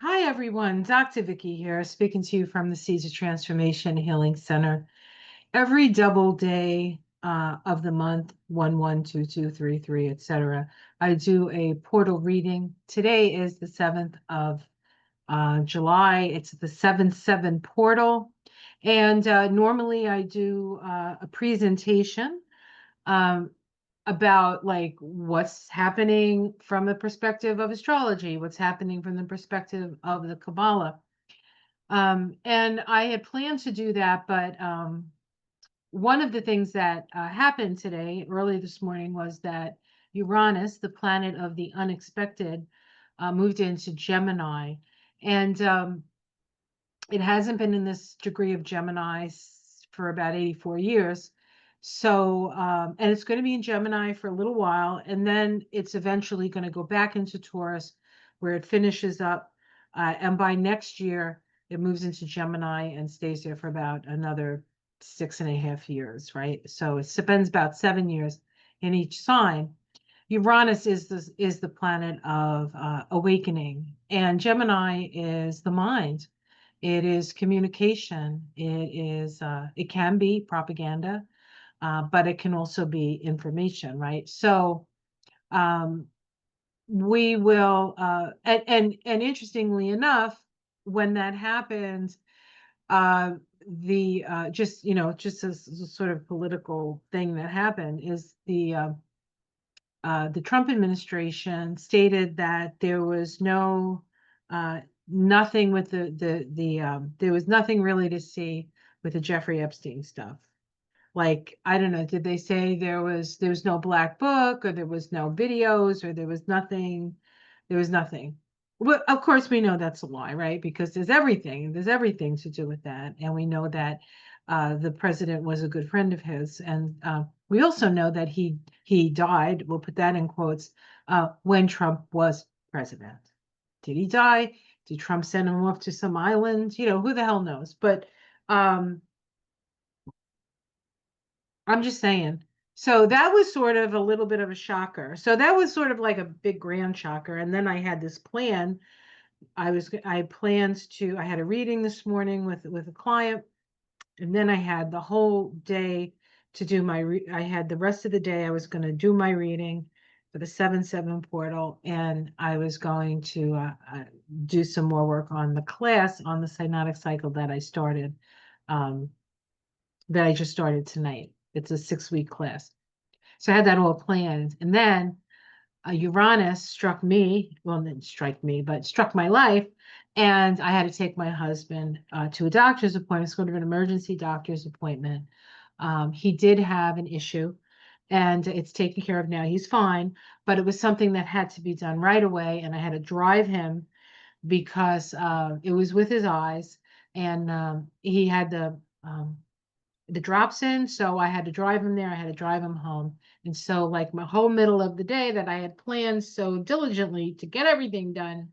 Hi, everyone. Dr. Vicky here, speaking to you from the Seeds of Transformation Healing Center. Every double day of the month, 1, 1, 2, 2, 3, 3, etc., I do a portal reading. Today is the 7th of July. It's the 7/7 portal. And normally I do a presentation um, about like what's happening from the perspective of astrology, what's happening from the perspective of the Kabbalah. And I had planned to do that, but one of the things that happened today, early this morning, was that Uranus, the planet of the unexpected, moved into Gemini. And it hasn't been in this degree of Gemini for about 84 years. So, and it's going to be in Gemini for a little while, and then it's eventually going to go back into Taurus, where it finishes up. And by next year, it moves into Gemini and stays there for about another 6.5 years, right? So it spends about 7 years in each sign. Uranus is the planet of awakening, and Gemini is the mind. It is communication. It can be propaganda, but it can also be information, right? So um, we will, and interestingly enough, when that happens, uh, just as a sort of political thing that happened is the Trump administration stated that there was nothing with there was nothing really to see with the Jeffrey Epstein stuff. Like, I don't know, did they say there was no black book, or there was no videos, or there was nothing? There was nothing. Well, of course we know that's a lie, right? Because there's everything to do with that. And we know that the president was a good friend of his. And we also know that he died, we'll put that in quotes, when Trump was president. Did he die? Did Trump send him off to some island? Who the hell knows? But I'm just saying. So that was sort of a little bit of a shocker. So that was sort of like a big grand shocker. And then I had this plan. I had a reading this morning with a client, and then I had the whole day to do I had the rest of the day I was going to do my reading for the 7/7 portal, and I was going to do some more work on the class on the Synodic Cycle um, that I just started tonight. It's a 6-week class. So I had that all planned. And then Uranus struck me, well, didn't strike me, but struck my life. And I had to take my husband to a doctor's appointment, sort of an emergency doctor's appointment. He did have an issue, and it's taken care of now. He's fine, but it was something that had to be done right away. And I had to drive him because it was with his eyes, and he had the drops in, so I had to drive him there. I had to drive him home. And so, like, my whole middle of the day that I had planned so diligently to get everything done,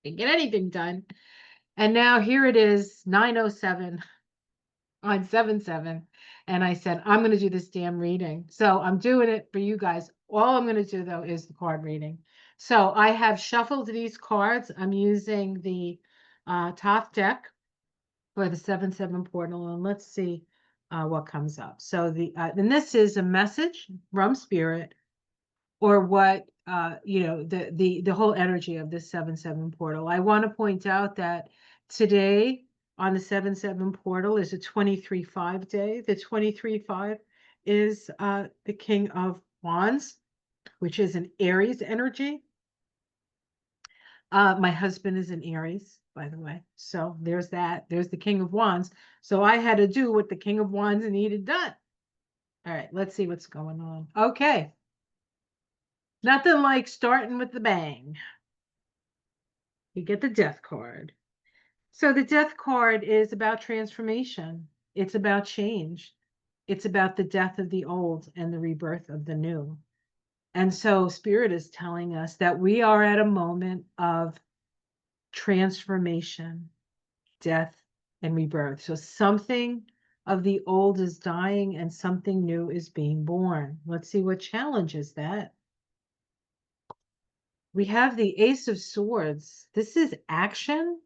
to get anything done. And now here it is, 9:07 on 7/7. And I said, I'm going to do this damn reading. So I'm doing it for you guys. All I'm going to do, though, is the card reading. So I have shuffled these cards. I'm using the top deck for the 7/7 portal, and let's see what comes up. So and this is a message from spirit, or what the whole energy of this 7/7 portal. I want to point out that today on the 7/7 portal is a 23/5 day. The 23/5 is the King of Wands, which is an Aries energy. My husband is in Aries, by the way. So there's that. There's the King of Wands. So I had to do what the King of Wands needed done. All right, let's see what's going on. Okay. Nothing like starting with the bang. You get the Death card. So the Death card is about transformation. It's about change. It's about the death of the old and the rebirth of the new. And so Spirit is telling us that we are at a moment of transformation, death, and rebirth. So something of the old is dying and something new is being born. Let's see what challenges that. We have the Ace of Swords. This is action.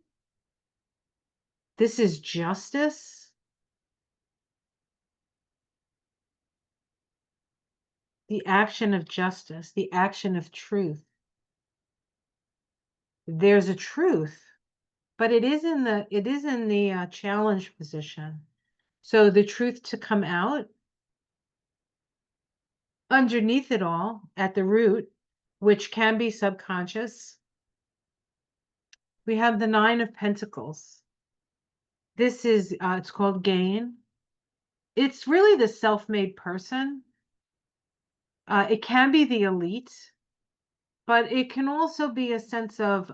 This is justice. The action of justice, the action of truth. There's a truth, but it is in the challenge position. So the truth to come out underneath it all at the root, which can be subconscious. We have the Nine of Pentacles. This is, it's called gain. It's really the self-made person. It can be the elite, but it can also be a sense of,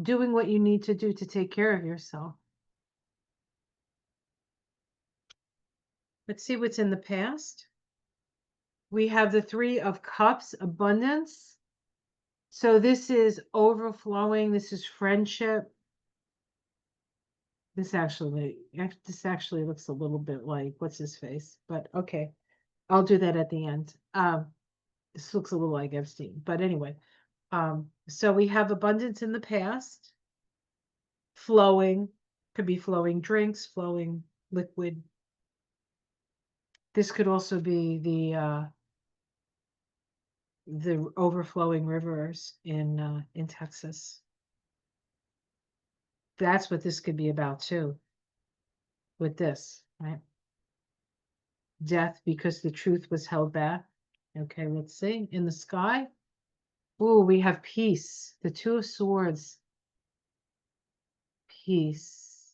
doing what you need to do to take care of yourself. Let's see what's in the past. We have the Three of Cups, abundance. So this is overflowing. This is friendship. This actually looks a little bit like, what's his face? But okay, I'll do that at the end. This looks a little like Epstein, but anyway. So we have abundance in the past, flowing, could be flowing drinks, flowing liquid. This could also be the overflowing rivers in Texas. That's what this could be about too, with this, right? Death because the truth was held back. Okay, let's see. In the sky. Oh, we have peace. The Two of Swords. Peace.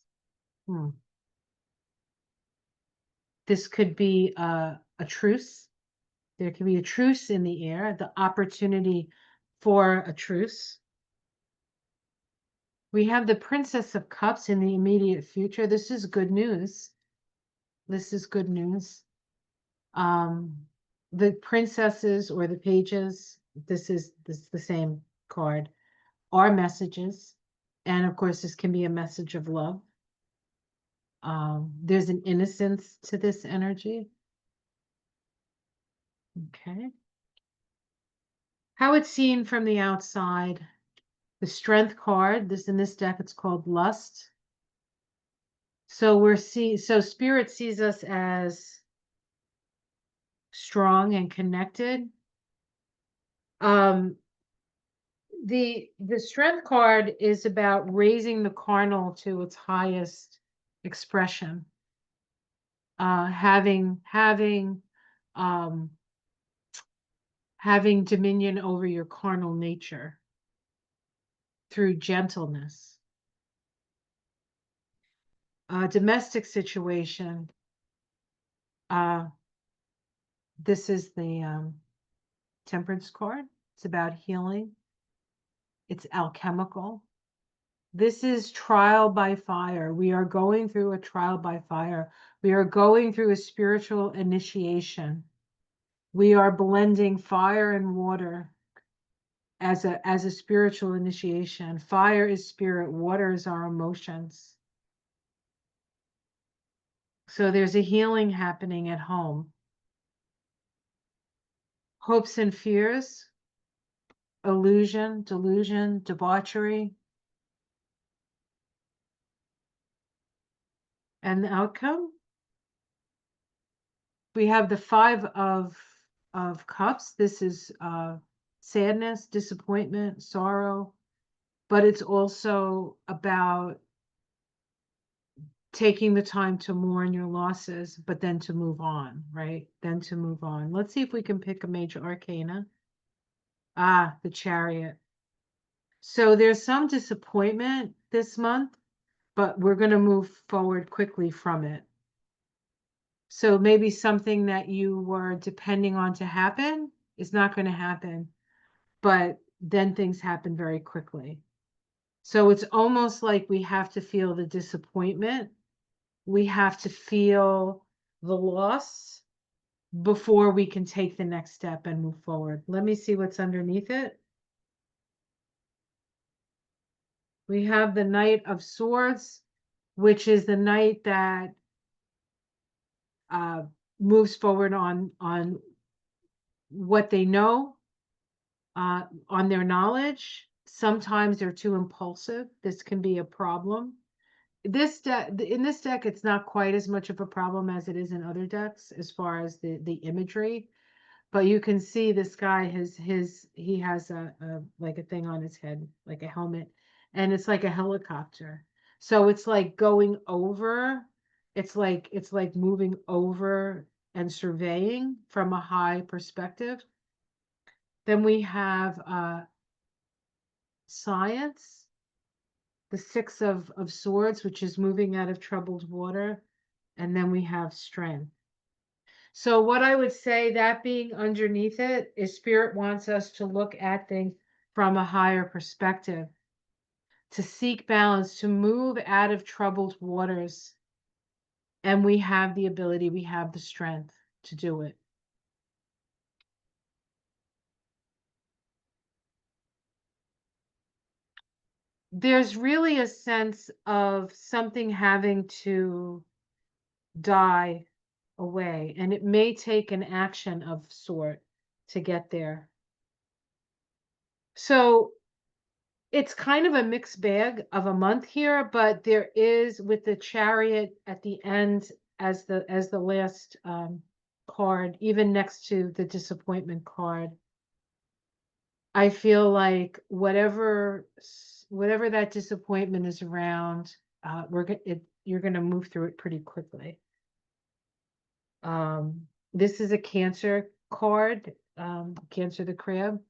This could be a truce. There could be a truce in the air, the opportunity for a truce. We have the Princess of Cups in the immediate future. This is good news. This is good news. The princesses or the pages, this is the same card, are messages. And of course, this can be a message of love. There's an innocence to this energy. Okay. How it's seen from the outside. The Strength card, in this deck, it's called Lust. So so Spirit sees us as strong and connected. The Strength card is about raising the carnal to its highest expression. Having dominion over your carnal nature through gentleness. Domestic situation. This is the Temperance card. It's about healing. It's alchemical. This is trial by fire. We are going through a trial by fire. We are going through a spiritual initiation. We are blending fire and water as a spiritual initiation. Fire is spirit, water is our emotions. So there's a healing happening at home. Hopes and fears, illusion, delusion, debauchery. And the outcome? We have the Five of Cups. This is sadness, disappointment, sorrow, but it's also about taking the time to mourn your losses, but then to move on, right? Then to move on. Let's see if we can pick a major arcana. The Chariot. So there's some disappointment this month, but we're going to move forward quickly from it. So maybe something that you were depending on to happen is not going to happen, but then things happen very quickly. So it's almost like we have to feel the disappointment. We have to feel the loss before we can take the next step and move forward. Let me see what's underneath it. We have the Knight of Swords, which is the knight that moves forward on what they know. on their knowledge. Sometimes they're too impulsive. This can be a problem. In this deck, it's not quite as much of a problem as it is in other decks as far as the imagery. But you can see this guy, he has a like a thing on his head, like a helmet, and it's like a helicopter. So it's like going over, it's like moving over and surveying from a high perspective. Then we have science, the Six of Swords, which is moving out of troubled water, and then we have strength. So what I would say, that being underneath it, is Spirit wants us to look at things from a higher perspective, to seek balance, to move out of troubled waters. And we have the ability, we have the strength to do it. There's really a sense of something having to die away, and it may take an action of sort to get there. So it's kind of a mixed bag of a month here, but there is, with the Chariot at the end as the last card, even next to the Disappointment card, I feel like whatever that disappointment is around, you're gonna move through it pretty quickly. This is a Cancer card, Cancer the crab.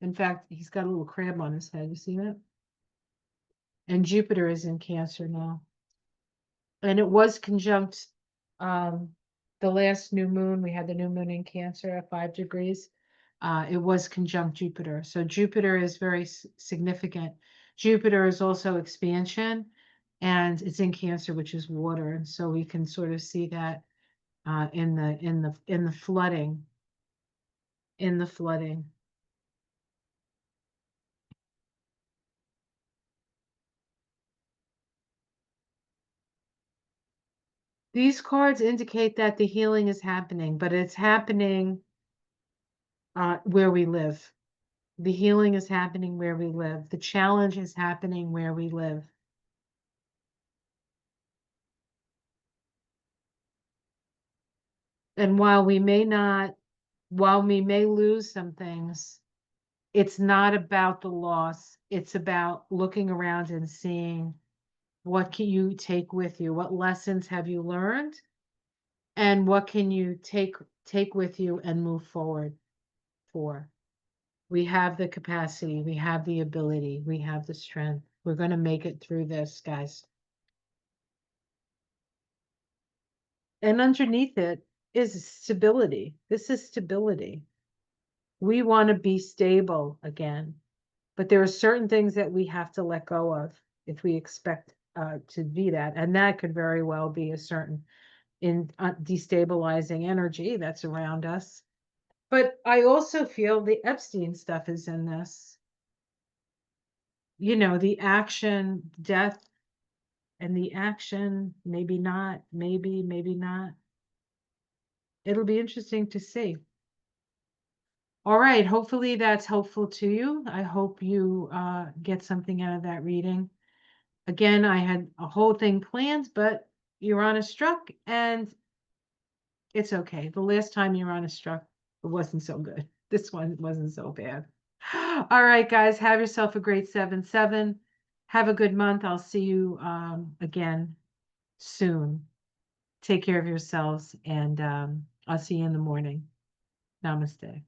In fact, he's got a little crab on his head. You see that? And Jupiter is in Cancer now. And it was conjunct the last new moon. We had the new moon in Cancer at 5 degrees. It was conjunct Jupiter. So Jupiter is very significant. Jupiter is also expansion, and it's in Cancer, which is water. And so we can sort of see that in the flooding. In the flooding. These cards indicate that the healing is happening, but it's happening where we live. The healing is happening where we live. The challenge is happening where we live. And while we may lose some things, it's not about the loss. It's about looking around and seeing, what can you take with you? What lessons have you learned? And what can you take with you and move forward for? We have the capacity, we have the ability, we have the strength. We're going to make it through this, guys. And underneath it is stability. This is stability. We want to be stable again, but there are certain things that we have to let go of if we expect to be that. And that could very well be a certain destabilizing energy that's around us. But I also feel the Epstein stuff is in this. You know, the action, death, and the action, maybe not, maybe not. It'll be interesting to see. All right, hopefully that's helpful to you. I hope you get something out of that reading. Again, I had a whole thing planned, but Uranus struck, and it's okay. The last time Uranus struck, it wasn't so good. This one wasn't so bad. All right, guys, have yourself a great 7/7. Have a good month. I'll see you again soon. Take care of yourselves, and I'll see you in the morning. Namaste.